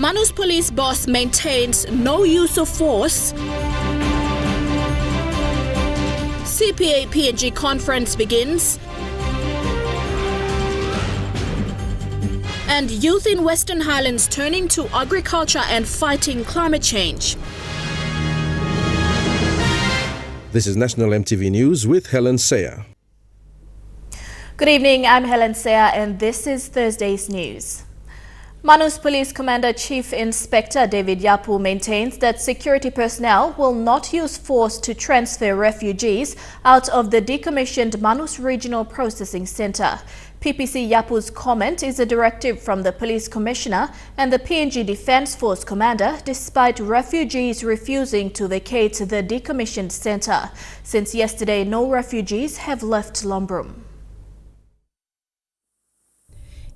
Manus Police boss maintains no use of force. CPA PNG conference begins. And youth in Western Highlands turning to agriculture and fighting climate change. This is National EMTV News with Helen Seya. Good evening, I'm Helen Seya and this is Thursday's news. Manus Police Commander Chief Inspector David Yapu maintains that security personnel will not use force to transfer refugees out of the decommissioned Manus Regional Processing Centre. PPC Yapu's comment is a directive from the Police Commissioner and the PNG Defence Force Commander despite refugees refusing to vacate the decommissioned centre. Since yesterday, no refugees have left Lombrum.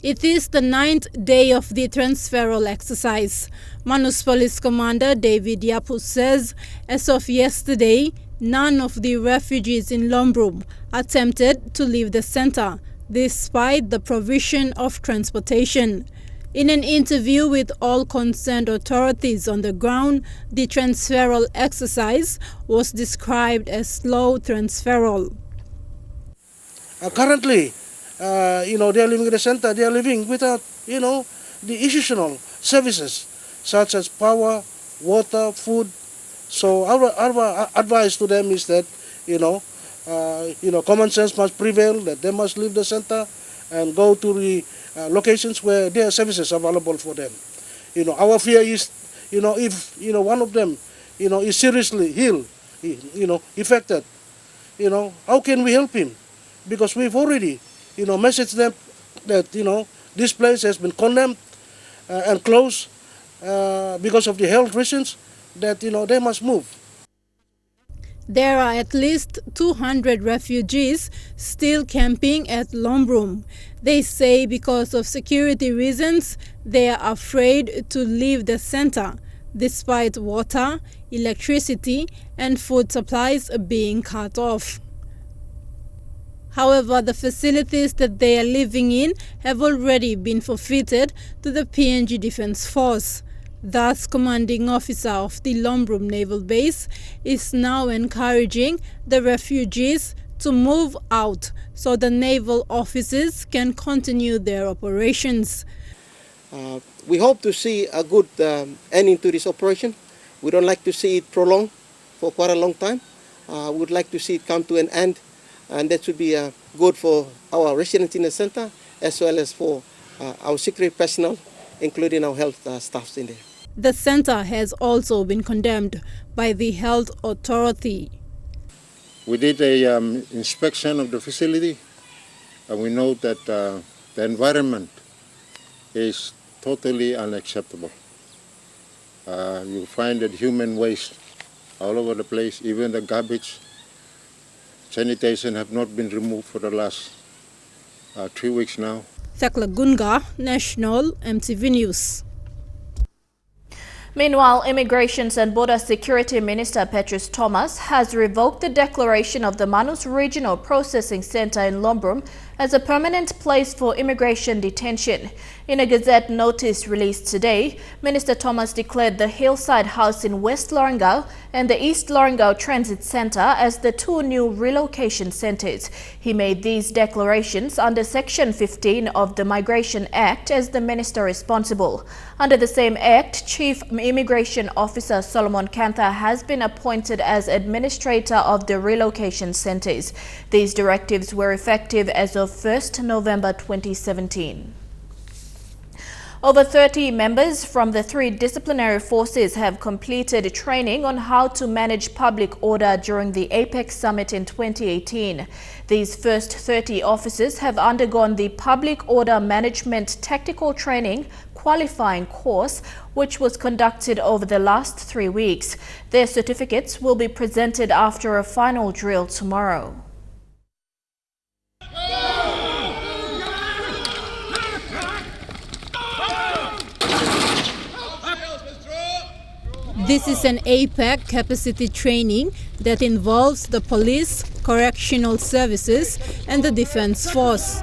It is the 9th day of the transferal exercise. Manus Police Commander David Yapu says as of yesterday, none of the refugees in Lombrum attempted to leave the centre, despite the provision of transportation. In an interview with all concerned authorities on the ground, the transferal exercise was described as slow transferal. Currently, they are living in the center, they are living without, the institutional services such as power, water, food. So our advice to them is that, common sense must prevail, that they must leave the center and go to the locations where there are services available for them. Our fear is, if, one of them, is seriously affected, how can we help him? Because we've already, messaged them that, this place has been condemned and closed because of the health reasons, that, they must move. There are at least 200 refugees still camping at Lombrum. They say because of security reasons, they are afraid to leave the centre, despite water, electricity and food supplies being cut off. However, the facilities that they are living in have already been forfeited to the PNG Defence Force. Thus, Commanding Officer of the Lombrum Naval Base is now encouraging the refugees to move out so the naval officers can continue their operations. We hope to see a good ending to this operation. We don't like to see it prolonged for quite a long time. We would like to see it come to an end, and that should be good for our residents in the center as well as for our security personnel, including our health staffs in there. The centre has also been condemned by the health authority. We did a inspection of the facility, and we know that the environment is totally unacceptable. You'll find that human waste all over the place, even the garbage. Sanitation have not been removed for the last 3 weeks now. Thakla Gunga, National EMTV News. Meanwhile, Immigration and Border Security Minister Petrus Thomas has revoked the declaration of the Manus Regional Processing Centre in Lombrum as a permanent place for immigration detention. In a Gazette notice released today, Minister Thomas declared the Hillside House in West Lorengau and the East Lorengau Transit Centre as the two new relocation centres. He made these declarations under Section 15 of the Migration Act as the minister responsible. Under the same Act, Chief Immigration Officer Solomon Kantha has been appointed as administrator of the relocation centres. These directives were effective as of 1st November 2017. Over 30 members from the 3 disciplinary forces have completed training on how to manage public order during the APEC Summit in 2018. These first 30 officers have undergone the Public Order Management Tactical Training qualifying course, which was conducted over the last 3 weeks. Their certificates will be presented after a final drill tomorrow. This is an APEC capacity training that involves the police, correctional services and the defense force.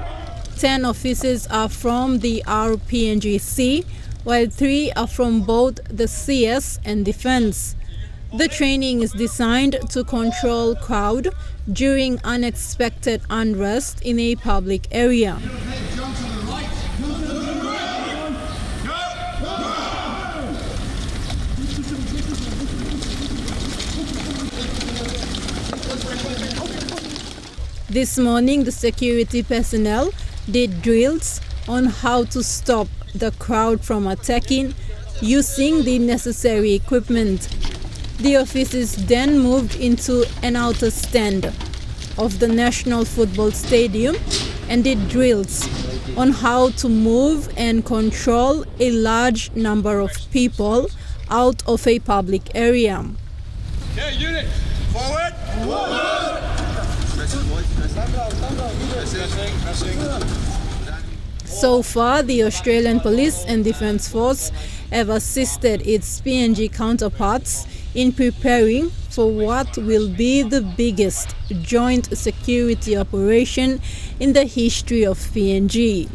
10 officers are from the RPNGC, while 3 are from both the CS and Defense. The training is designed to control crowd during unexpected unrest in a public area. This morning, the security personnel did drills on how to stop the crowd from attacking using the necessary equipment. The officers then moved into an outer stand of the National Football Stadium and did drills on how to move and control a large number of people out of a public area. Okay, unit, forward, forward. So far, the Australian Police and Defence Force have assisted its PNG counterparts in preparing for what will be the biggest joint security operation in the history of PNG.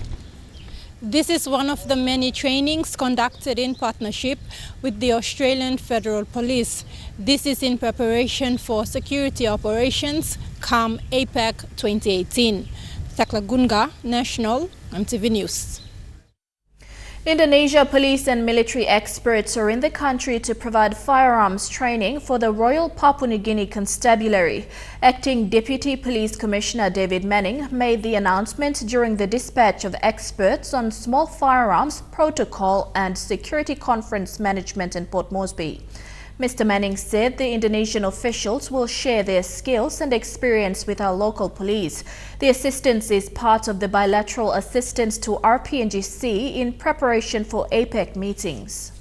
This is one of the many trainings conducted in partnership with the Australian Federal Police. This is in preparation for security operations come APEC 2018. Thakla Gunga, National EMTV News. Indonesia police and military experts are in the country to provide firearms training for the Royal Papua New Guinea Constabulary. Acting Deputy Police Commissioner David Manning made the announcement during the dispatch of experts on small firearms, protocol and security conference management in Port Moresby. Mr. Manning said the Indonesian officials will share their skills and experience with our local police. The assistance is part of the bilateral assistance to RPNGC in preparation for APEC meetings.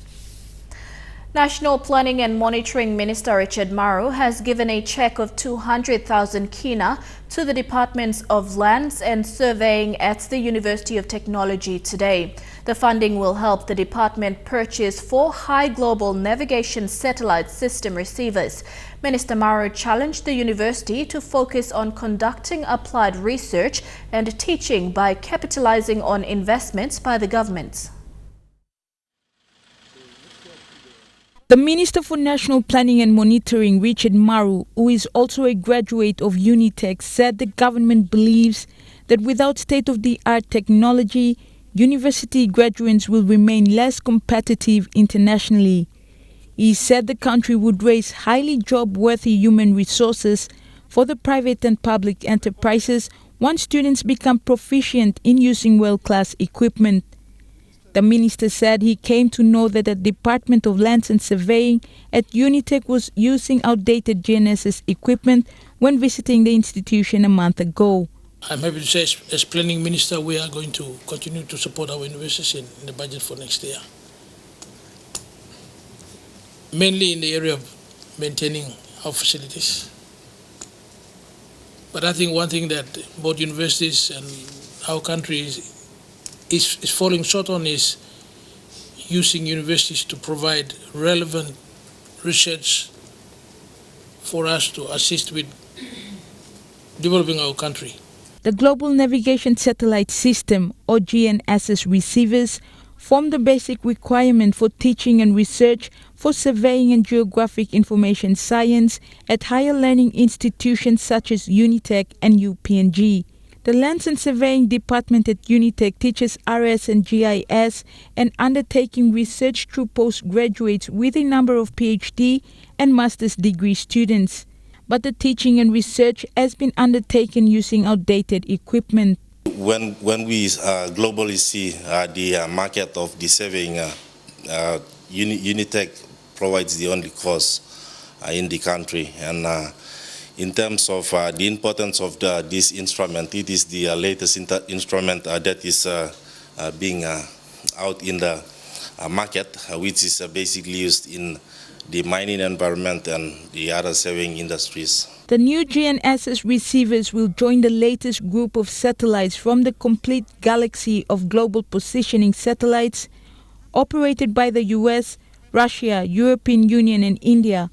National Planning and Monitoring Minister Richard Maru has given a cheque of 200,000 kina to the Departments of Lands and Surveying at the University of Technology today. The funding will help the department purchase 4 high global navigation satellite system receivers. Minister Maru challenged the university to focus on conducting applied research and teaching by capitalizing on investments by the government. The Minister for National Planning and Monitoring, Richard Maru, who is also a graduate of Unitec, said the government believes that without state-of-the-art technology, university graduates will remain less competitive internationally. He said the country would raise highly job-worthy human resources for the private and public enterprises once students become proficient in using world-class equipment. The minister said he came to know that the Department of Lands and Surveying at Unitec was using outdated GNSS equipment when visiting the institution a month ago. I'm happy to say, as Planning Minister, we are going to continue to support our universities in the budget for next year. Mainly in the area of maintaining our facilities. But I think one thing that both universities and our country is falling short on is using universities to provide relevant research for us to assist with developing our country. The Global Navigation Satellite System, or GNSS receivers, form the basic requirement for teaching and research for surveying and geographic information science at higher learning institutions such as Unitec and UPNG. The Lands and Surveying Department at Unitec teaches RS and GIS and undertaking research through postgraduates with a number of PhD and master's degree students. But the teaching and research has been undertaken using outdated equipment. When we globally see the market of the surveying, Unitec provides the only course in the country. And in terms of the importance of this instrument, it is the latest instrument that is being out in the market, which is basically used in the mining environment and the other surveying industries. The new GNSS receivers will join the latest group of satellites from the complete galaxy of global positioning satellites operated by the US, Russia, European Union and India.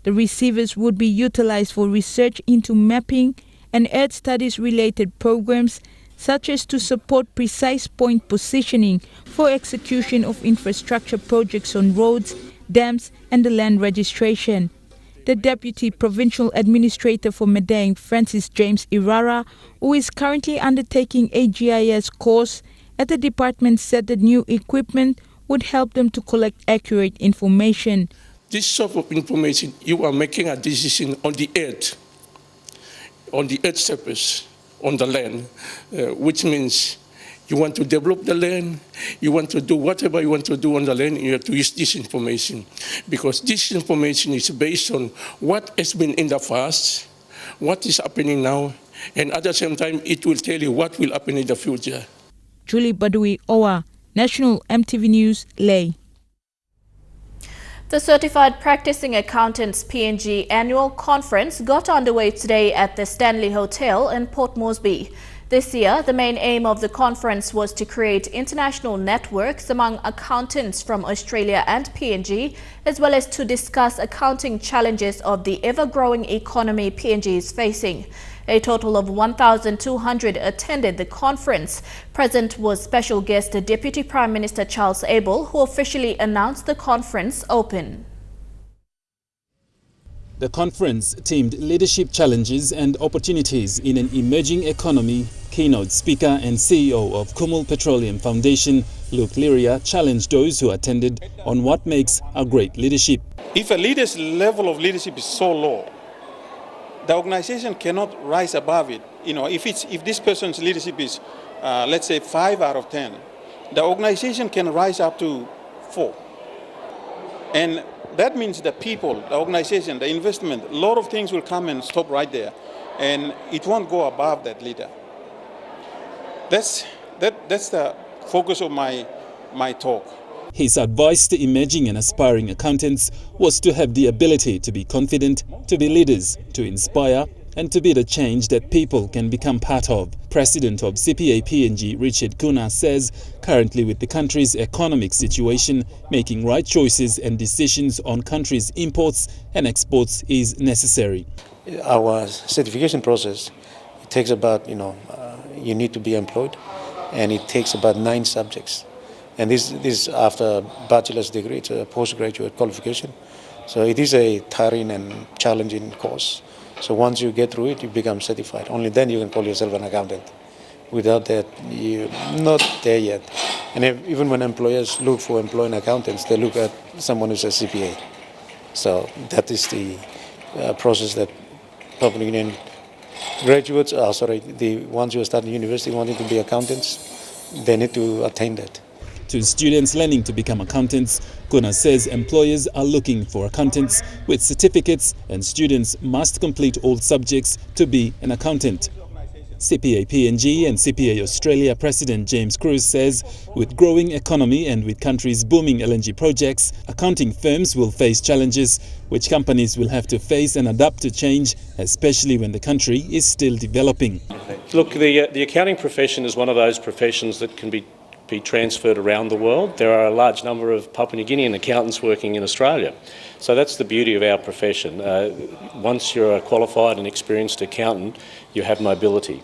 The receivers would be utilized for research into mapping and Earth studies related programs such as to support precise point positioning for execution of infrastructure projects on roads, dams and the land registration. The Deputy Provincial Administrator for Madang, Francis James Irara, who is currently undertaking a GIS course at the department, said that new equipment would help them to collect accurate information. This sort of information, you are making a decision on the earth surface, on the land, which means you want to develop the land, you want to do whatever you want to do on the land, you have to use this information. Because this information is based on what has been in the past, what is happening now, and at the same time, it will tell you what will happen in the future. Julie Badui Owa, National EMTV News, Ley. The Certified Practicing Accountants PNG annual conference got underway today at the Stanley Hotel in Port Moresby. This year, the main aim of the conference was to create international networks among accountants from Australia and PNG, as well as to discuss accounting challenges of the ever-growing economy PNG is facing. A total of 1,200 attended the conference. Present was special guest Deputy Prime Minister Charles Abel, who officially announced the conference open. The conference themed Leadership Challenges and Opportunities in an Emerging Economy. Keynote speaker and CEO of Kumul Petroleum Foundation, Luke Liria, challenged those who attended on what makes a great leadership. If a leader's level of leadership is so low, the organization cannot rise above it. You know, if this person's leadership is, let's say, 5 out of 10, the organization can rise up to 4. And that means the people, the organization, the investment, a lot of things will come and stop right there. And it won't go above that leader. That's the focus of my talk. His advice to emerging and aspiring accountants was to have the ability to be confident, to be leaders, to inspire, and to be the change that people can become part of. President of CPA PNG, Richard Kuna, says currently with the country's economic situation, making right choices and decisions on country's imports and exports is necessary. Our certification process, it takes about, you need to be employed, and it takes about 9 subjects. And this after bachelor's degree, it's a postgraduate qualification. So it is a tiring and challenging course. So once you get through it, you become certified. Only then you can call yourself an accountant. Without that, you're not there yet. And even when employers look for employing accountants, they look at someone who's a CPA. So that is the process that Papua New Guinean graduates, the ones who are starting university wanting to be accountants, they need to attain that. To students learning to become accountants, Kuna says employers are looking for accountants with certificates and students must complete all subjects to be an accountant. CPA PNG and CPA Australia President James Cruz says with growing economy and with country's booming LNG projects, accounting firms will face challenges which companies will have to face and adapt to change, especially when the country is still developing. Look, the accounting profession is one of those professions that can be transferred around the world. There are a large number of Papua New Guinean accountants working in Australia. So that's the beauty of our profession. Once you're a qualified and experienced accountant, you have mobility.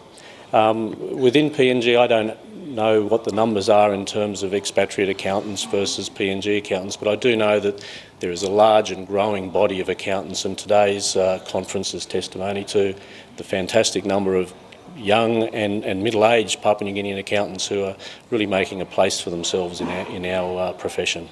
Within PNG, I don't know what the numbers are in terms of expatriate accountants versus PNG accountants, but I do know that there is a large and growing body of accountants, and today's conference is testimony to the fantastic number of young and middle-aged Papua New Guinean accountants who are really making a place for themselves in our profession.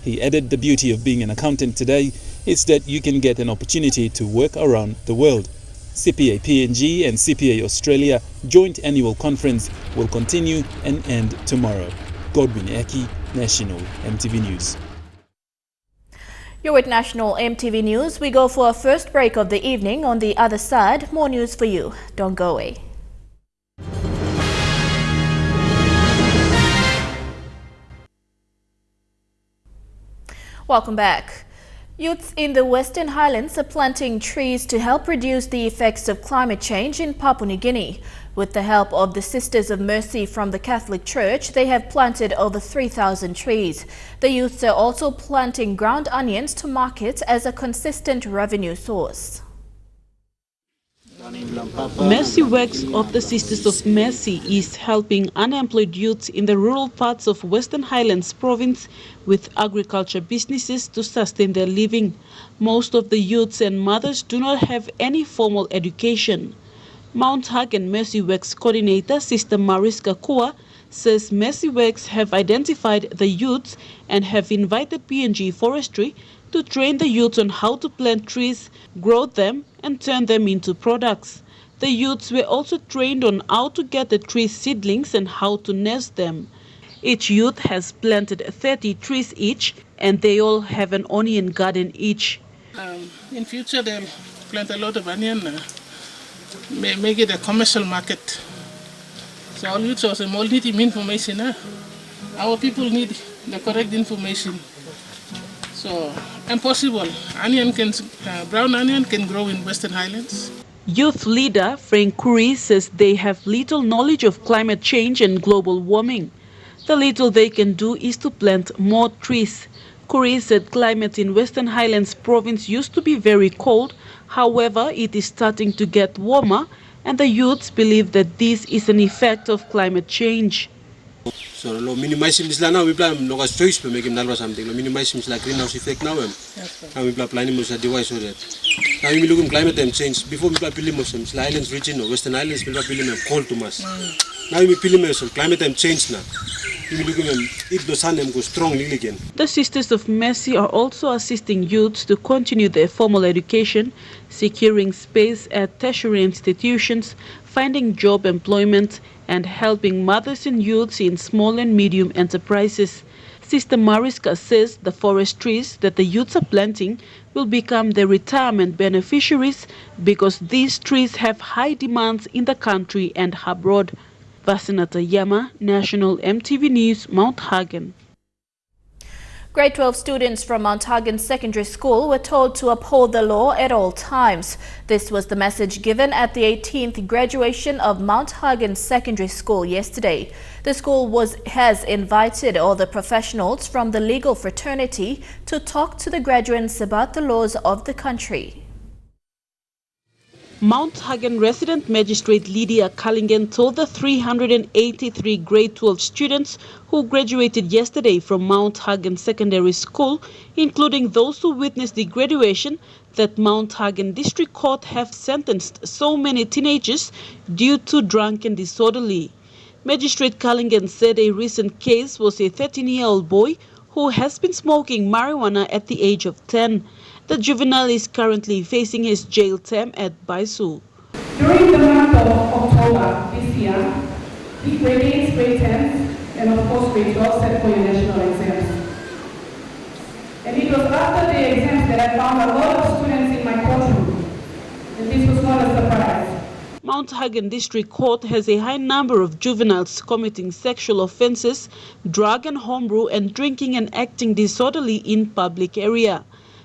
He added the beauty of being an accountant today is that you can get an opportunity to work around the world. CPA PNG and CPA Australia joint annual conference will continue and end tomorrow. Godwin Eki, National EMTV News. You're with National EMTV News. We go for our first break of the evening. On the other side, more news for you. Don't go away. Welcome back. Youths in the Western Highlands are planting trees to help reduce the effects of climate change in Papua New Guinea. With the help of the Sisters of Mercy from the Catholic Church, they have planted over 3,000 trees. The youths are also planting ground onions to market as a consistent revenue source. Mercy Works of the Sisters of Mercy is helping unemployed youths in the rural parts of Western Highlands province with agriculture businesses to sustain their living. Most of the youths and mothers do not have any formal education. Mount Hagen Mercy Works coordinator Sister Mariska Kua says Mercy Works have identified the youths and have invited PNG Forestry to train the youths on how to plant trees, grow them and turn them into products. The youths were also trained on how to get the tree seedlings and how to nest them. Each youth has planted 30 trees each and they all have an onion garden each. In future they'll plant a lot of onion, make it a commercial market. So all youths also need information. Our people need the correct information. So, impossible. Brown onion can grow in Western Highlands. Youth leader Frank Curry says they have little knowledge of climate change and global warming. The little they can do is to plant more trees. Curry said climate in Western Highlands province used to be very cold. However, it is starting to get warmer and the youths believe that this is an effect of climate change. So lo minimizing this now we plan no gas choice to make him know something. Lo minimizing like greenhouse effect now. Now we plan planning most device so that. Now we look at climate change before we plan pilling most islands region or Western Islands we plan pilling cold to mass. Now we pilling so climate change now. We look at if the sun goes strongly again. The Sisters of Mercy are also assisting youths to continue their formal education, securing space at tertiary institutions, finding job employment, and helping mothers and youths in small and medium enterprises. Sister Mariska says the forest trees that the youths are planting will become their retirement beneficiaries because these trees have high demands in the country and abroad. Vasinata Yama, National EMTV News, Mount Hagen. Grade 12 students from Mount Hagen Secondary School were told to uphold the law at all times. This was the message given at the 18th graduation of Mount Hagen Secondary School yesterday. The school has invited all the professionals from the legal fraternity to talk to the graduates about the laws of the country. Mount Hagen resident magistrate Lydia Callingen told the 383 grade 12 students who graduated yesterday from Mount Hagen Secondary School, including those who witnessed the graduation, that Mount Hagen District Court have sentenced so many teenagers due to drunk and disorderly. Magistrate Callingen said a recent case was a 13-year-old boy who has been smoking marijuana at the age of 10. The juvenile is currently facing his jail term at Baisu. During the month of October this year, the grade 8, grade 10, and of course grade 12 set for your national exams. And it was after the exams that I found a lot of students in my courtroom. And this was not a surprise. Mount Hagen District Court has a high number of juveniles committing sexual offences, drug and homebrew, and drinking and acting disorderly in public area.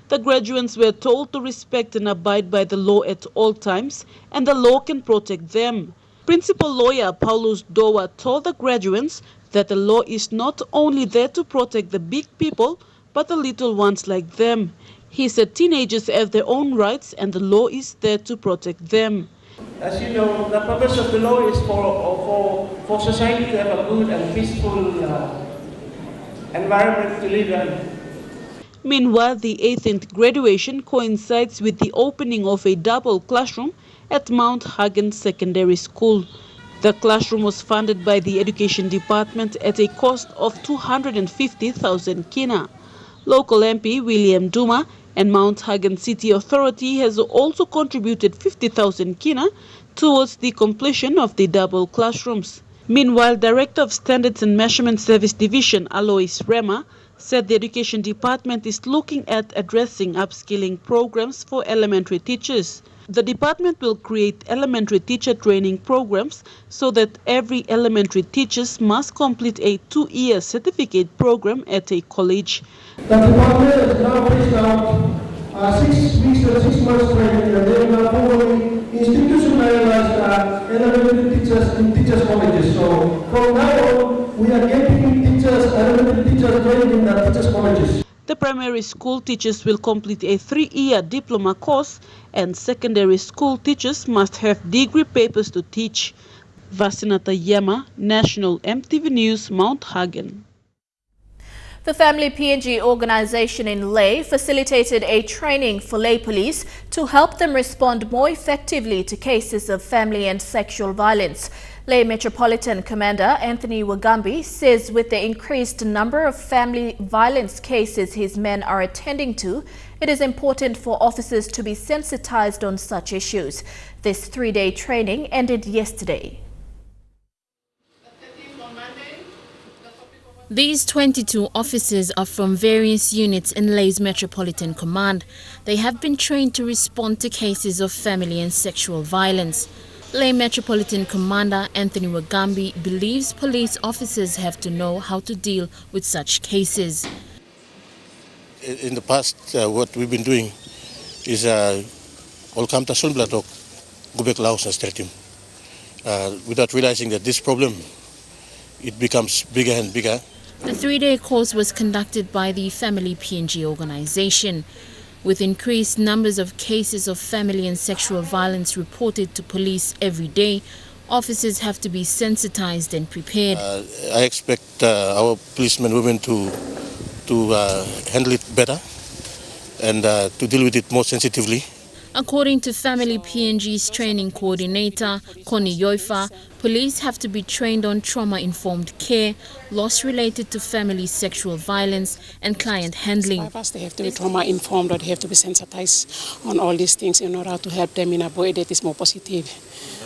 The graduates were told to respect and abide by the law at all times, and the law can protect them. Principal lawyer Paulus Doa told the graduates that the law is not only there to protect the big people, but the little ones like them. He said teenagers have their own rights and the law is there to protect them. As you know, the purpose of the law is for society to have a good and peaceful environment to live in. Meanwhile, the 18th graduation coincides with the opening of a double classroom at Mount Hagen Secondary School. The classroom was funded by the Education Department at a cost of 250,000 kina. Local MP William Duma and Mount Hagen City Authority has also contributed 50,000 kina towards the completion of the double classrooms. Meanwhile, Director of Standards and Measurement Service Division Alois Rema said the Education Department is looking at addressing upskilling programs for elementary teachers. The department will create elementary teacher training programs so that every elementary teacher must complete a 2-year certificate program at a college. The department has now placed out 6 weeks or 6 months training, and they will now formally institutionalize elementary teachers in teachers' colleges. So from now on, we are getting teachers, elementary teachers training in the teachers' colleges. The primary school teachers will complete a 3-year diploma course, and secondary school teachers must have degree papers to teach. Vasinata Yama, National EMTV News, Mount Hagen. The Family PNG organization in Lae facilitated a training for Lae police to help them respond more effectively to cases of family and sexual violence. Lae Metropolitan Commander Anthony Wagambi says with the increased number of family violence cases his men are attending to, it is important for officers to be sensitized on such issues. This 3-day training ended yesterday. These 22 officers are from various units in Lae's Metropolitan Command. They have been trained to respond to cases of family and sexual violence. Lae Metropolitan Commander Anthony Wagambi believes police officers have to know how to deal with such cases. In the past, what we've been doing is all come to Sunblatok, go back Laos and straight him. Without realizing that this problem, it becomes bigger and bigger. The 3-day course was conducted by the Family PNG organization. With increased numbers of cases of family and sexual violence reported to police every day, officers have to be sensitized and prepared. I expect our policemen and women to handle it better and to deal with it more sensitively. According to Family PNG's training coordinator, Connie Yoifa, police have to be trained on trauma-informed care, loss related to family sexual violence and client handling. They have to be trauma-informed, or they have to be sensitized on all these things in order to help them in a way that is more positive.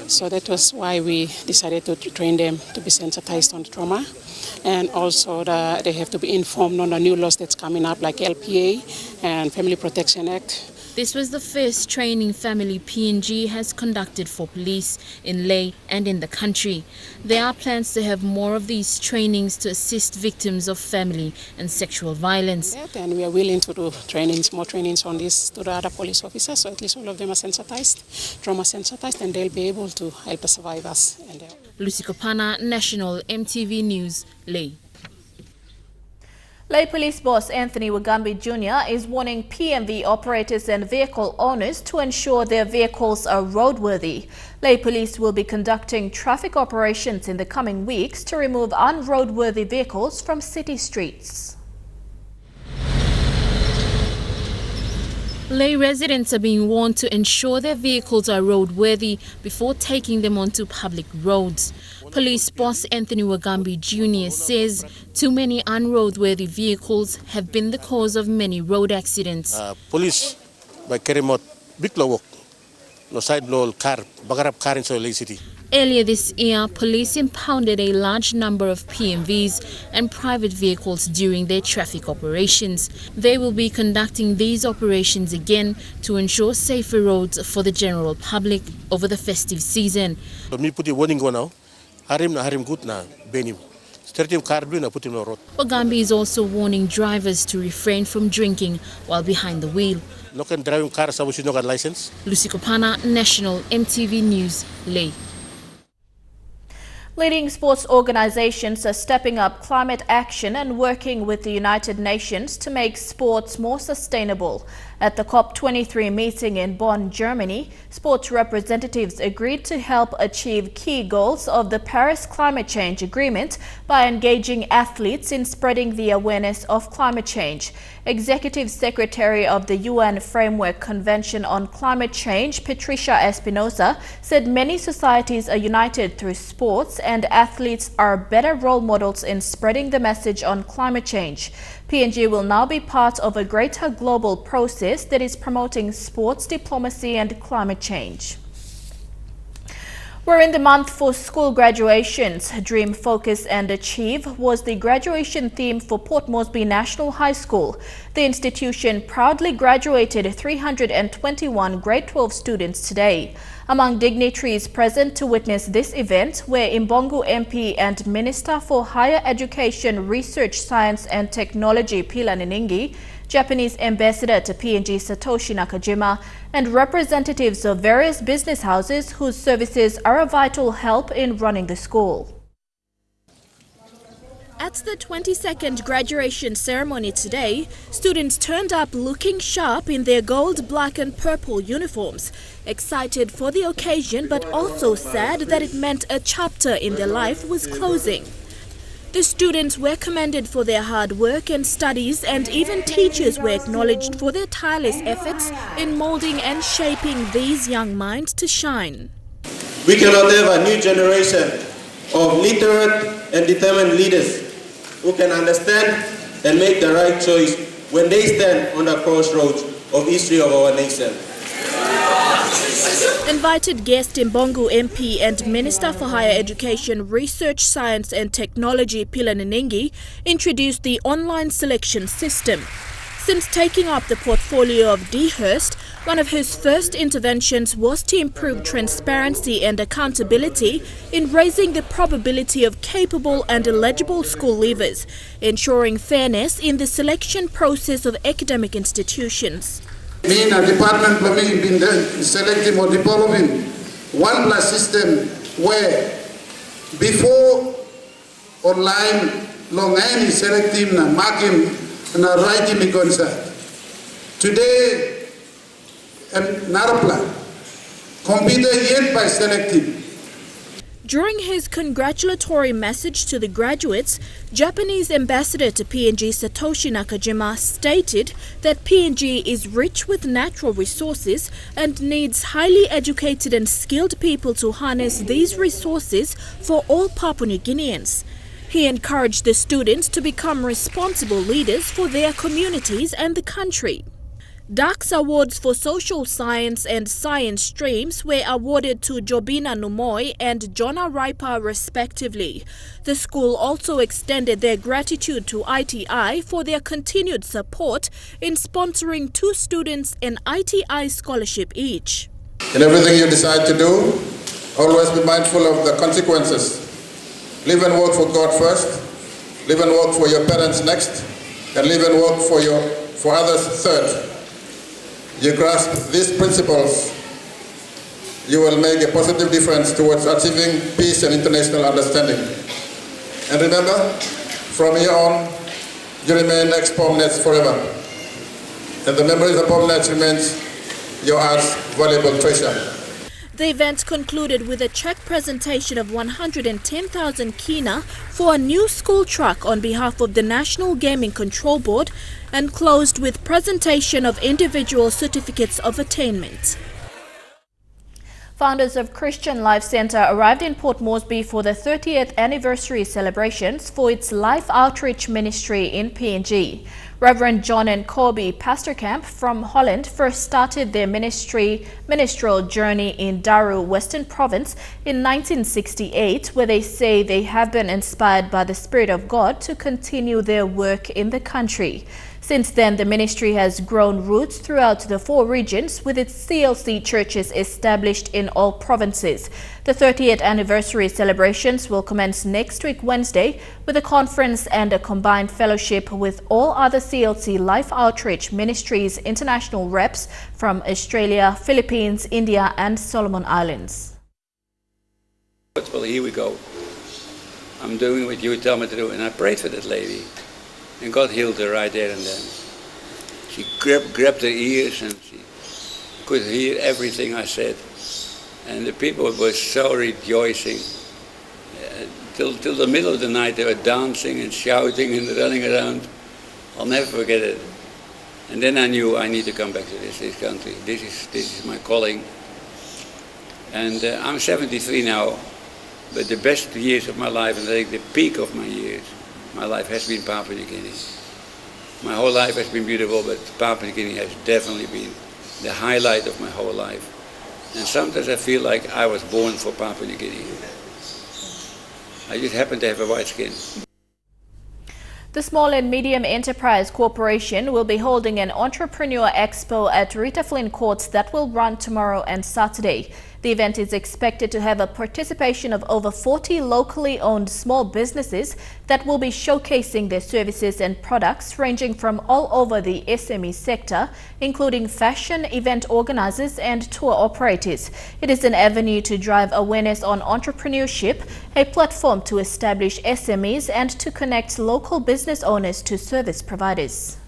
So that was why we decided to train them to be sensitized on trauma. And also they have to be informed on the new laws that's coming up, like LPA and Family Protection Act. This was the first training Family PNG has conducted for police in Lae and in the country. There are plans to have more of these trainings to assist victims of family and sexual violence. And we are willing to do trainings, more trainings on this to the other police officers, so at least all of them are sensitized, trauma sensitized, and they'll be able to help the survivors. Lucy Kopana, National EMTV News, Lae. Lae Police Boss Anthony Wagambi Jr. is warning PMV operators and vehicle owners to ensure their vehicles are roadworthy. Lae Police will be conducting traffic operations in the coming weeks to remove unroadworthy vehicles from city streets. Lae residents are being warned to ensure their vehicles are roadworthy before taking them onto public roads. Police boss Anthony Wagambi Jr. says too many unroadworthy vehicles have been the cause of many road accidents. Police by carrying out big law work, no side law car, bagarap car in Lae City. Earlier this year, police impounded a large number of PMVs and private vehicles during their traffic operations. They will be conducting these operations again to ensure safer roads for the general public over the festive season. Me put a warning go now. Harim good na benim. Wagambi is also warning drivers to refrain from drinking while behind the wheel. No can driving car sa no got license. Lucy Kopana, National EMTV News, Lae. Leading sports organizations are stepping up climate action and working with the United Nations to make sports more sustainable. At the COP23 meeting in Bonn, Germany, sports representatives agreed to help achieve key goals of the Paris Climate Change Agreement by engaging athletes in spreading the awareness of climate change. Executive Secretary of the UN Framework Convention on Climate Change, Patricia Espinosa, said many societies are united through sports and athletes are better role models in spreading the message on climate change. PNG will now be part of a greater global process that is promoting sports diplomacy and climate change. We're in the month for school graduations. Dream, Focus and Achieve was the graduation theme for Port Moresby National High School. The institution proudly graduated 321 grade 12 students today. Among dignitaries present to witness this event were Imbongu MP and Minister for Higher Education, Research, Science and Technology Pila Niningi, Japanese Ambassador to PNG Satoshi Nakajima, and representatives of various business houses whose services are a vital help in running the school. At the 22nd graduation ceremony today, students turned up looking sharp in their gold, black and purple uniforms, excited for the occasion but also sad that it meant a chapter in their life was closing. The students were commended for their hard work and studies, and even teachers were acknowledged for their tireless efforts in molding and shaping these young minds to shine. We cannot have a new generation of literate and determined leaders who can understand and make the right choice when they stand on the crossroads of history of our nation. Invited guest Mbongu MP and Minister for Higher Education, Research, Science and Technology Pila Ningi introduced the online selection system. Since taking up the portfolio of Dehurst, one of his first interventions was to improve transparency and accountability in raising the probability of capable and eligible school leavers, ensuring fairness in the selection process of academic institutions. Me in a department for me been selecting or developing 1+ system where before online long any selecting na marking na writing me concern. Today another plan. Computer yet by selecting. During his congratulatory message to the graduates, Japanese ambassador to PNG Satoshi Nakajima stated that PNG is rich with natural resources and needs highly educated and skilled people to harness these resources for all Papua New Guineans. He encouraged the students to become responsible leaders for their communities and the country. DAX Awards for Social Science and Science streams were awarded to Jobina Numoy and Jonna Raipa respectively. The school also extended their gratitude to ITI for their continued support in sponsoring 2 students an ITI scholarship each. In everything you decide to do, always be mindful of the consequences. Live and work for God first, live and work for your parents next, and live and work for others third. You grasp these principles, you will make a positive difference towards achieving peace and international understanding. And remember, from here on, you remain ex-POMNets forever. And the memories of POMNets remains your art's valuable treasure. The event concluded with a check presentation of 110,000 kina for a new school truck on behalf of the National Gaming Control Board and closed with presentation of individual certificates of attainment. Founders of Christian Life Centre arrived in Port Moresby for the 30th anniversary celebrations for its Life Outreach Ministry in PNG. Reverend John and Kobe Pasterkamp from Holland first started their ministerial journey in Daru, Western Province in 1968, where they say they have been inspired by the Spirit of God to continue their work in the country. Since then, the ministry has grown roots throughout the 4 regions, with its CLC churches established in all provinces. The 30th anniversary celebrations will commence next week Wednesday with a conference and a combined fellowship with all other CLC Life Outreach Ministries international reps from Australia, Philippines, India and Solomon Islands. Well, here we go. I'm doing what you tell me to do, and I prayed for that lady. And God healed her right there and then. She grabbed her ears and she could hear everything I said. And the people were so rejoicing. Till the middle of the night they were dancing and shouting and running around. I'll never forget it. And then I knew I need to come back to this country. This is my calling. And I'm 73 now, but the best years of my life, and I think the peak of my years, my life has been Papua New Guinea. My whole life has been beautiful, but Papua New Guinea has definitely been the highlight of my whole life. And sometimes I feel like I was born for Papua New Guinea. I just happen to have a white skin. The Small and Medium Enterprise Corporation will be holding an Entrepreneur Expo at Rita Flynn Courts that will run tomorrow and Saturday. The event is expected to have a participation of over 40 locally owned small businesses that will be showcasing their services and products ranging from all over the SME sector, including fashion, event organizers and tour operators. It is an avenue to drive awareness on entrepreneurship, a platform to establish SMEs and to connect local business owners to service providers.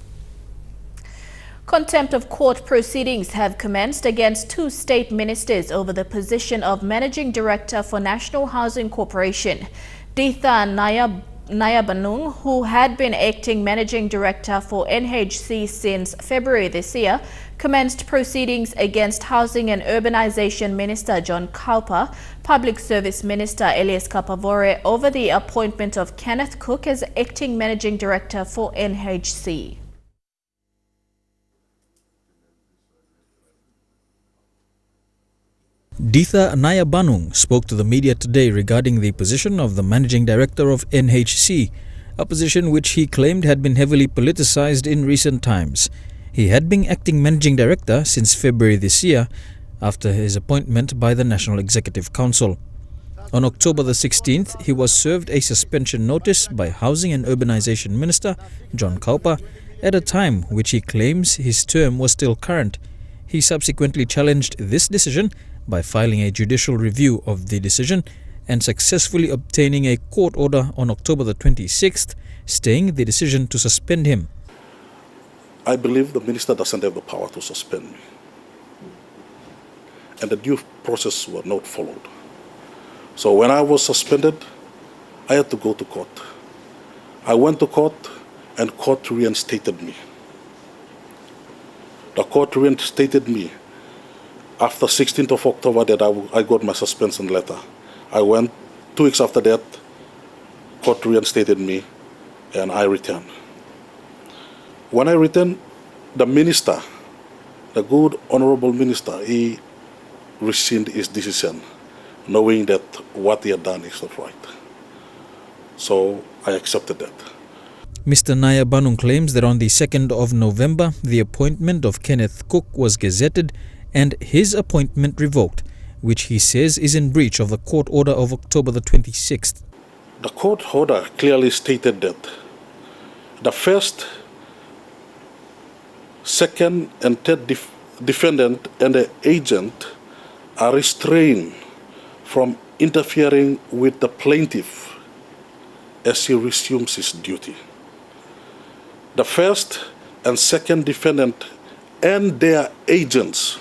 Contempt of court proceedings have commenced against two state ministers over the position of Managing Director for National Housing Corporation. Ditha Nayabanung, who had been acting Managing Director for NHC since February this year, commenced proceedings against Housing and Urbanization Minister John Kaupa, Public Service Minister Elias Kapavore over the appointment of Kenneth Cook as acting Managing Director for NHC. Ditha Nayabanung spoke to the media today regarding the position of the Managing Director of NHC, a position which he claimed had been heavily politicized in recent times. He had been acting Managing Director since February this year after his appointment by the National Executive Council. On October the 16th, he was served a suspension notice by Housing and Urbanization Minister John Kaupa at a time which he claims his term was still current. He subsequently challenged this decision by filing a judicial review of the decision and successfully obtaining a court order on October the 26th, staying the decision to suspend him. I believe the minister doesn't have the power to suspend me. And the due process were not followed. So when I was suspended, I had to go to court. I went to court and court reinstated me. The court reinstated me after 16th of October that I got my suspension letter. I went 2 weeks after that, court reinstated me and I returned. When I returned, the minister, the good honorable minister, he rescinded his decision, knowing that what he had done is not right. So I accepted that. Mr. Nayabanung claims that on the 2nd of November, the appointment of Kenneth Cook was gazetted and his appointment revoked, which he says is in breach of the court order of October the 26th. The court order clearly stated that the first, second and third defendant and the agent are restrained from interfering with the plaintiff as he resumes his duty. The first and second defendant and their agents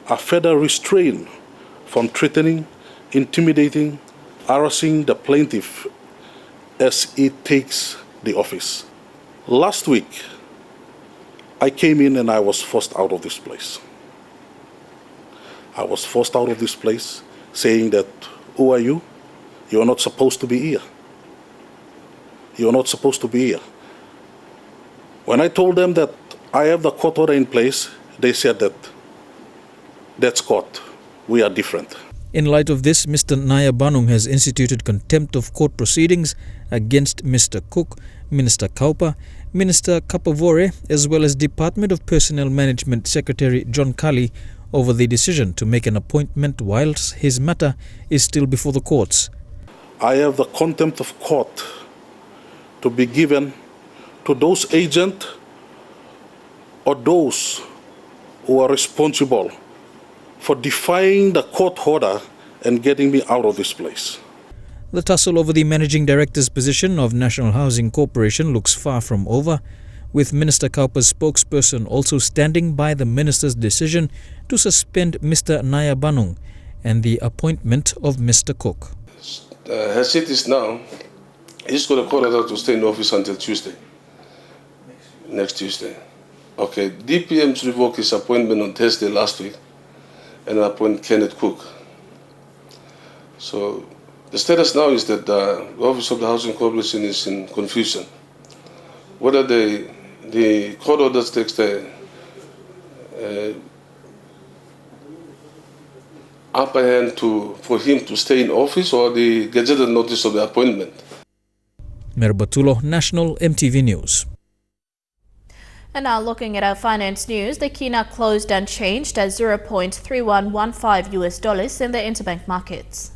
are further restrained from threatening, intimidating, harassing the plaintiff as he takes the office. Last week, I came in and I was forced out of this place. I was forced out of this place saying that, who are you? You are not supposed to be here. You are not supposed to be here. When I told them that I have the court order in place, they said that that's court. We are different. In light of this, Mr. Nayabanung has instituted contempt of court proceedings against Mr. Cook, Minister Kaupa, Minister Kapavore, as well as Department of Personnel Management Secretary John Kali over the decision to make an appointment whilst his matter is still before the courts. I have the contempt of court to be given to those agents or those who are responsible for defying the court order and getting me out of this place. The tussle over the Managing Director's position of National Housing Corporation looks far from over, with Minister Kaupa's spokesperson also standing by the minister's decision to suspend Mr. Nayabanung and the appointment of Mr. Cook. As it is now, he's got a court order to stay in office until Tuesday, next Tuesday. Okay, DPM's revoked his appointment on Thursday last week and appoint Kenneth Cook. So the status now is that the Office of the Housing Corporation is in confusion. Whether the court order takes the upper hand for him to stay in office or the gazetted notice of the appointment. Merbatulo, National EMTV News. And now looking at our finance news, the Kina closed unchanged at $0.3115 in the interbank markets.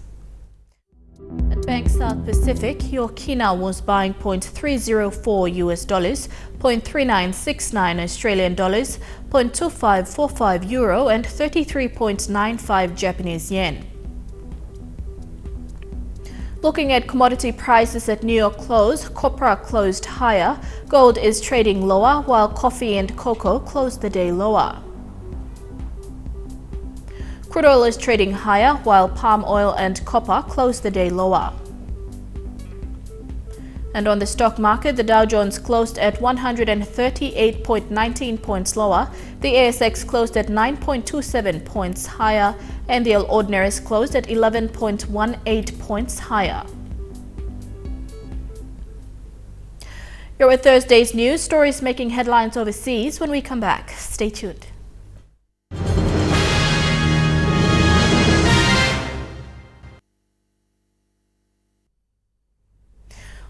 At Bank South Pacific, your Kina was buying $0.304, $0.3969 Australian dollars, $0.2545 euro and 33.95 Japanese yen. Looking at commodity prices at New York close, copra closed higher, gold is trading lower, while coffee and cocoa closed the day lower. Crude oil is trading higher, while palm oil and copper closed the day lower. And on the stock market, the Dow Jones closed at 138.19 points lower, the ASX closed at 9.27 points higher, and the All Ordinaries closed at 11.18 points higher. Here with Thursday's news, stories making headlines overseas. When we come back, stay tuned.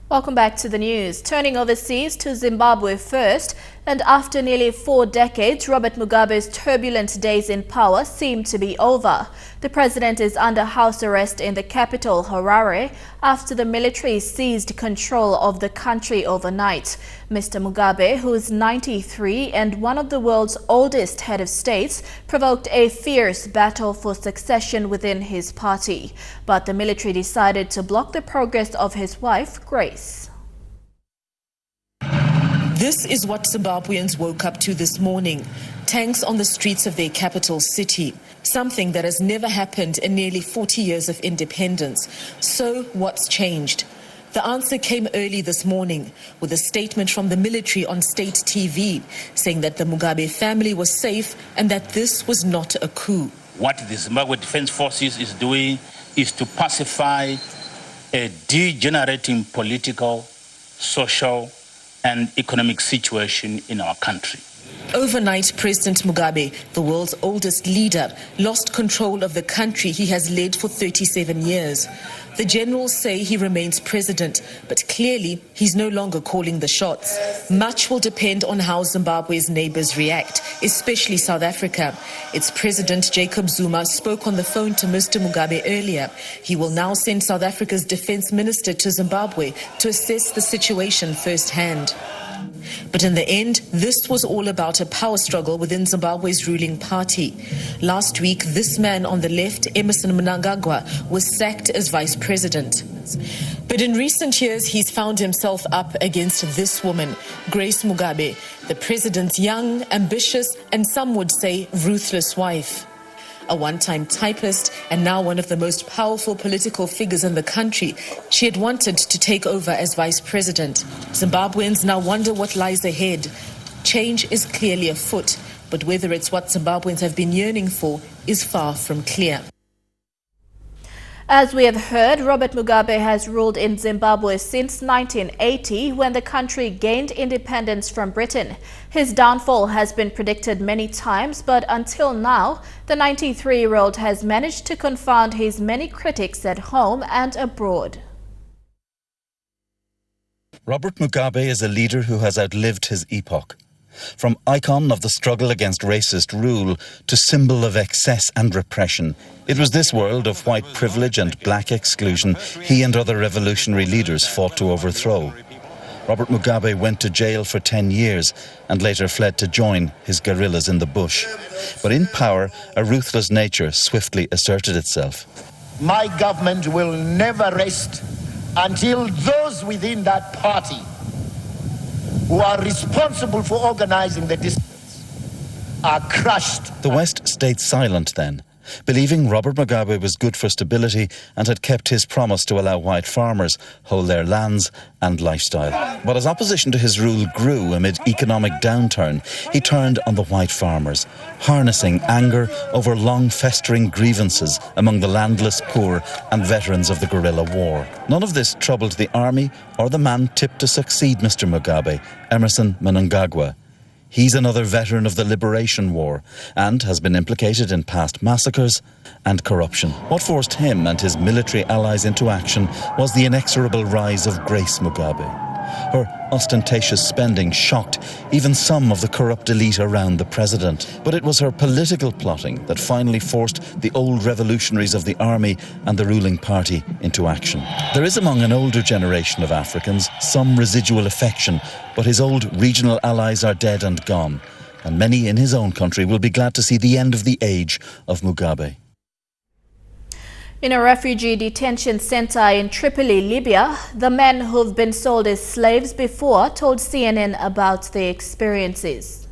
Welcome back to the news. Turning overseas to Zimbabwe first, and after nearly 4 decades, Robert Mugabe's turbulent days in power seem to be over. The president is under house arrest in the capital, Harare, after the military seized control of the country overnight. Mr. Mugabe, who is 93 and one of the world's oldest head of states, provoked a fierce battle for succession within his party. But the military decided to block the progress of his wife, Grace. This is what Zimbabweans woke up to this morning. Tanks on the streets of their capital city. Something that has never happened in nearly 40 years of independence. So what's changed? The answer came early this morning with a statement from the military on state TV saying that the Mugabe family was safe and that this was not a coup. What the Zimbabwe Defense Forces is doing is to pacify a degenerating political, social and economic situation in our country. Overnight, President Mugabe, the world's oldest leader, lost control of the country he has led for 37 years. The generals say he remains president, but clearly he's no longer calling the shots. Much will depend on how Zimbabwe's neighbors react, especially South Africa. Its president, Jacob Zuma, spoke on the phone to Mr. Mugabe earlier. He will now send South Africa's defense minister to Zimbabwe to assess the situation firsthand. But in the end, this was all about a power struggle within Zimbabwe's ruling party. Last week, this man on the left, Emmerson Mnangagwa, was sacked as vice president. But in recent years, he's found himself up against this woman, Grace Mugabe, the president's young, ambitious, and some would say ruthless wife. A one-time typist and now one of the most powerful political figures in the country, she had wanted to take over as vice president. Zimbabweans now wonder what lies ahead. Change is clearly afoot, but whether it's what Zimbabweans have been yearning for is far from clear. As we have heard, Robert Mugabe has ruled in Zimbabwe since 1980 when the country gained independence from Britain. His downfall has been predicted many times, but until now, the 93-year-old has managed to confound his many critics at home and abroad. Robert Mugabe is a leader who has outlived his epoch. From icon of the struggle against racist rule to symbol of excess and repression, it was this world of white privilege and black exclusion he and other revolutionary leaders fought to overthrow. Robert Mugabe went to jail for 10 years and later fled to join his guerrillas in the bush. But in power, a ruthless nature swiftly asserted itself. My government will never rest until those within that party who are responsible for organizing the dissidents are crushed. The West stayed silent then, believing Robert Mugabe was good for stability and had kept his promise to allow white farmers hold their lands and lifestyle. But as opposition to his rule grew amid economic downturn, he turned on the white farmers, harnessing anger over long festering grievances among the landless poor and veterans of the guerrilla war. None of this troubled the army or the man tipped to succeed Mr. Mugabe, Emmerson Mnangagwa. He's another veteran of the Liberation War and has been implicated in past massacres and corruption. What forced him and his military allies into action was the inexorable rise of Grace Mugabe. Her ostentatious spending shocked even some of the corrupt elite around the president. But it was her political plotting that finally forced the old revolutionaries of the army and the ruling party into action. There is among an older generation of Africans some residual affection, but his old regional allies are dead and gone, and many in his own country will be glad to see the end of the age of Mugabe. In a refugee detention center in Tripoli, Libya, the men who've been sold as slaves before told CNN about their experiences.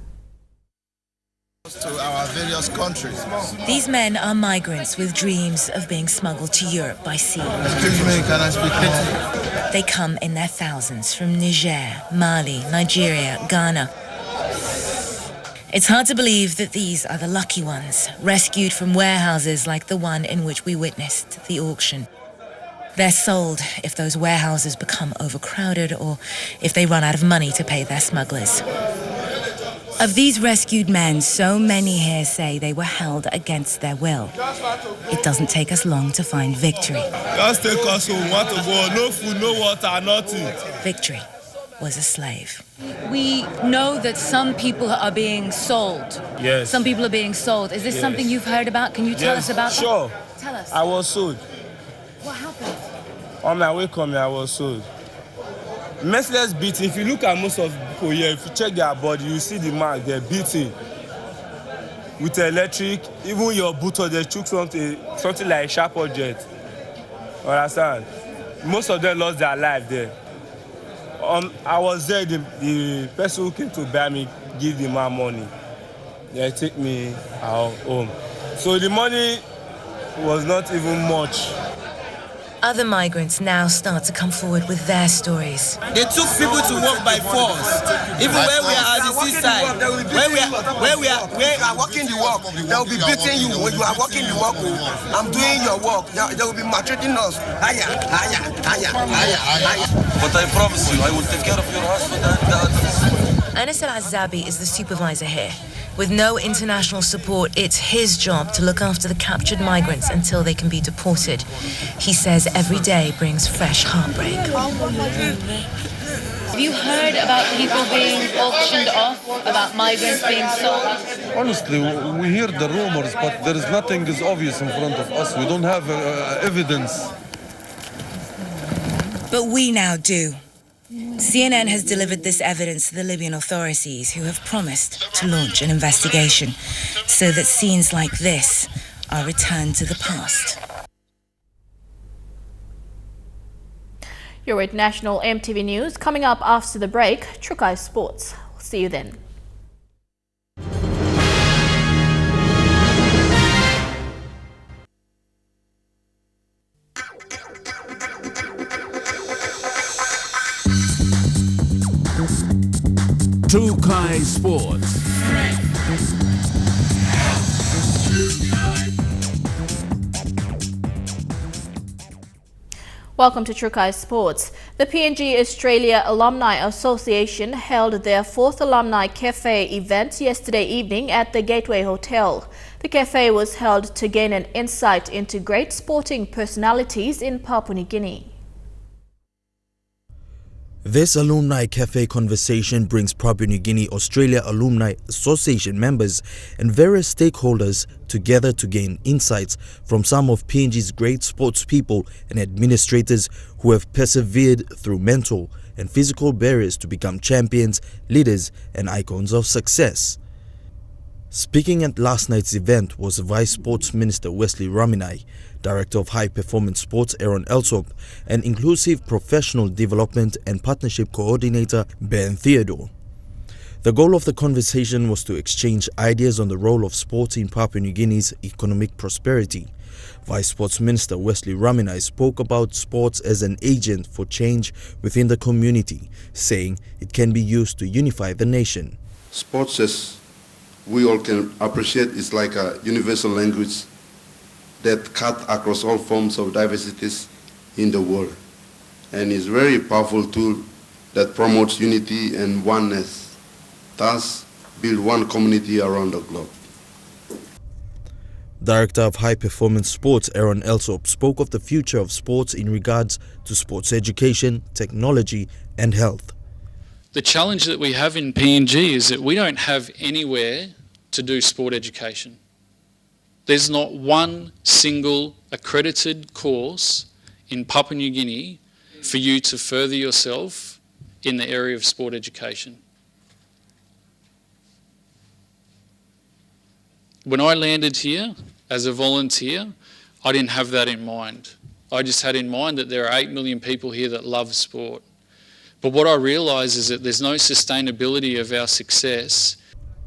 To our various countries. These men are migrants with dreams of being smuggled to Europe by sea. Excuse me, can I speak English? They come in their thousands from Niger, Mali, Nigeria, Ghana. It's hard to believe that these are the lucky ones, rescued from warehouses like the one in which we witnessed the auction. They're sold if those warehouses become overcrowded or if they run out of money to pay their smugglers. Of these rescued men, so many here say they were held against their will. It doesn't take us long to find victory. Just take us home, want to go, no food, no water, nothing. Victory was a slave. We know that some people are being sold. Yes. Some people are being sold. Is this something you've heard about? Can you tell us about that? Sure. Tell us. I was sold. What happened? On my way coming, I was sold. Merciless beating. If you look at most of the people here, if you check their body, you see the mark, they're beating. With electric, even your boot, they took something like a sharp object. Understand? Most of them lost their life there. I was there, the person who came to buy me give the man money. They take me out home. So the money was not even much. Other migrants now start to come forward with their stories. They took people to work by force. Even where we are at the seaside, where we are working the work, they will be beating you when you are working the work. I'm doing your work. They will be maltreating us. Higher. But I promise you, I will take care of your husband and the others. Anas Al-Azabi is the supervisor here. With no international support, it's his job to look after the captured migrants until they can be deported. He says every day brings fresh heartbreak. Have you heard about people being auctioned off, about migrants being sold? Honestly, we hear the rumors, but there is nothing is obvious in front of us. We don't have evidence. But we now do. CNN has delivered this evidence to the Libyan authorities, who have promised to launch an investigation so that scenes like this are returned to the past. You're with National EMTV News. Coming up after the break, Trukai Sports. We'll see you then. Trukai Sports. Welcome to Trukai Sports. The PNG Australia Alumni Association held their 4th Alumni Cafe event yesterday evening at the Gateway Hotel. The cafe was held to gain an insight into great sporting personalities in Papua New Guinea. This Alumni Cafe conversation brings Papua New Guinea Australia Alumni Association members and various stakeholders together to gain insights from some of PNG's great sports people and administrators who have persevered through mental and physical barriers to become champions, leaders and icons of success. Speaking at last night's event was Vice Sports Minister Wesley Raminai, Director of High Performance Sports Aaron Elsop, and Inclusive Professional Development and Partnership Coordinator Ben Theodore. The goal of the conversation was to exchange ideas on the role of sports in Papua New Guinea's economic prosperity. Vice Sports Minister Wesley Raminai spoke about sports as an agent for change within the community, saying it can be used to unify the nation. Sports, as we all can appreciate, is like a universal language that cut across all forms of diversities in the world, and is a very powerful tool that promotes unity and oneness, thus build one community around the globe. Director of High Performance Sports, Aaron Elsop, spoke of the future of sports in regards to sports education, technology and health. The challenge that we have in PNG is that we don't have anywhere to do sport education. There's not one single accredited course in Papua New Guinea for you to further yourself in the area of sport education. When I landed here as a volunteer, I didn't have that in mind. I just had in mind that there are 8 million people here that love sport. But what I realise is that there's no sustainability of our success.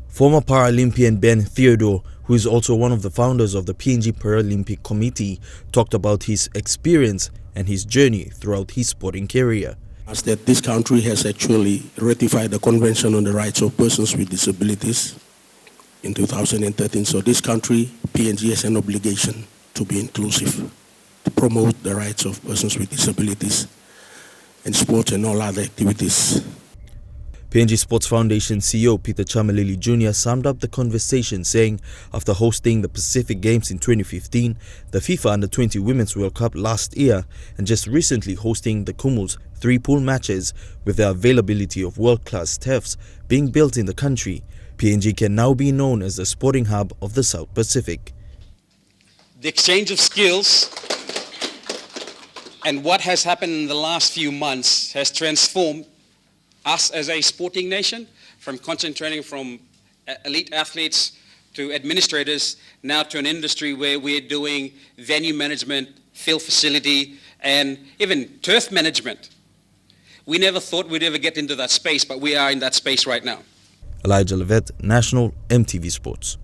Former Paralympian Ben Theodore, who is also one of the founders of the PNG Paralympic Committee, talked about his experience and his journey throughout his sporting career. As that this country has actually ratified the Convention on the Rights of Persons with Disabilities in 2013. So this country, PNG, has an obligation to be inclusive, to promote the rights of persons with disabilities in sport and all other activities. PNG Sports Foundation CEO Peter Chamalili Jr. summed up the conversation, saying after hosting the Pacific Games in 2015, the FIFA Under-20 Women's World Cup last year, and just recently hosting the Kumul's 3 pool matches, with the availability of world-class staffs being built in the country, PNG can now be known as the sporting hub of the South Pacific. The exchange of skills and what has happened in the last few months has transformed us as a sporting nation, from concentrating from elite athletes to administrators, now to an industry where we're doing venue management, field facility, and even turf management. We never thought we'd ever get into that space, but we are in that space right now. Elijah Levet, National EMTV Sports.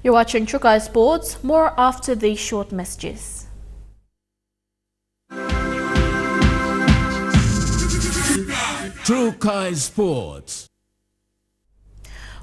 You're watching Trukai Sports. More after these short messages. Trukai Sports.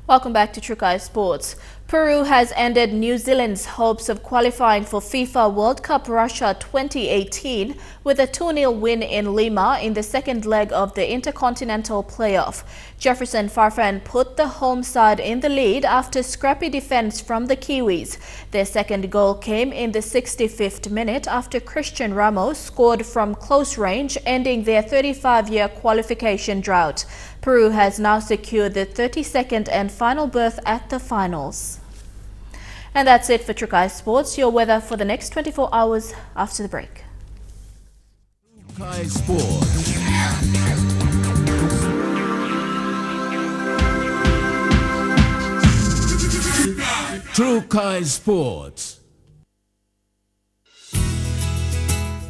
Welcome back to Trukai Sports. Peru has ended New Zealand's hopes of qualifying for FIFA World Cup Russia 2018 with a 2-0 win in Lima in the second leg of the Intercontinental Playoff. Jefferson Farfan put the home side in the lead after scrappy defense from the Kiwis. Their second goal came in the 65th minute after Christian Ramos scored from close range, ending their 35-year qualification drought. Peru has now secured the 32nd and final berth at the finals. And that's it for Trukai Sports. Your weather for the next 24 hours after the break. Trukai Sports. Trukai Sports.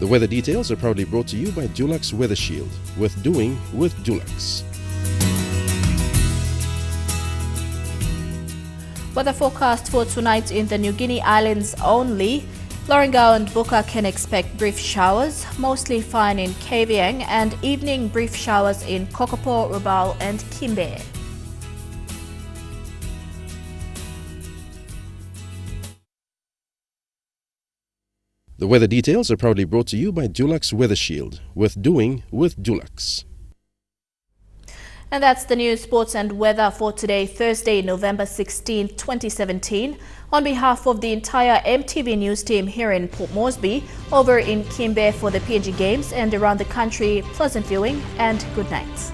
The weather details are proudly brought to you by Dulux Weather Shield. Worth doing with Dulux. Weather forecast for tonight in the New Guinea Islands only. Lorengau and Buka can expect brief showers, mostly fine in Kavieng, and evening brief showers in Kokopo, Rabaul and Kimbe. The weather details are proudly brought to you by Dulux Weather Shield. Worth doing with Dulux. And that's the news, sports and weather for today, Thursday, November 16, 2017. On behalf of the entire EMTV News team here in Port Moresby, over in Kimbe for the PNG Games and around the country, pleasant viewing and good night.